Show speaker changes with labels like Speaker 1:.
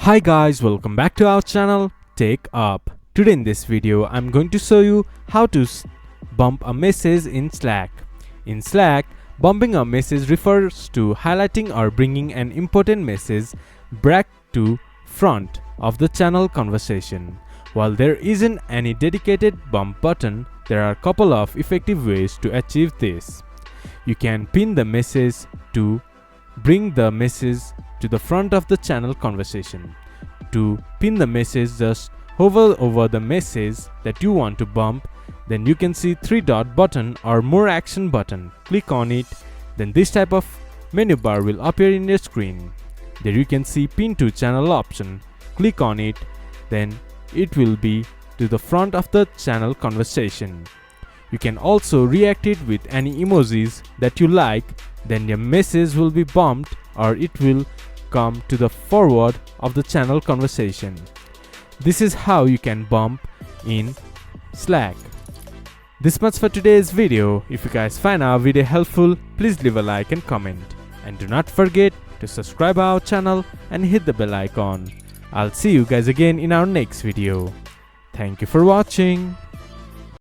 Speaker 1: Hi guys, welcome back to our channel TechUp. Today in this video I'm going to show you how to bump a message in Slack. In Slack, bumping a message refers to highlighting or bringing an important message back to front of the channel conversation. While there isn't any dedicated bump button, there are a couple of effective ways to achieve this. You can pin the message to bring the message to the front of the channel conversation. To pin the message, just hover over the message that you want to bump, then you can see 3-dot button or more action button. Click on it, then this type of menu bar will appear in your screen. There you can see pin to channel option. Click on it, then it will be to the front of the channel conversation. You can also react it with any emojis that you like, then your message will be bumped or it will come to the forward of the channel conversation. This is how you can bump in Slack. This much for today's video. If you guys find our video helpful, please leave a like and comment. And do not forget to subscribe our channel and hit the bell icon. I'll see you guys again in our next video. Thank you for watching.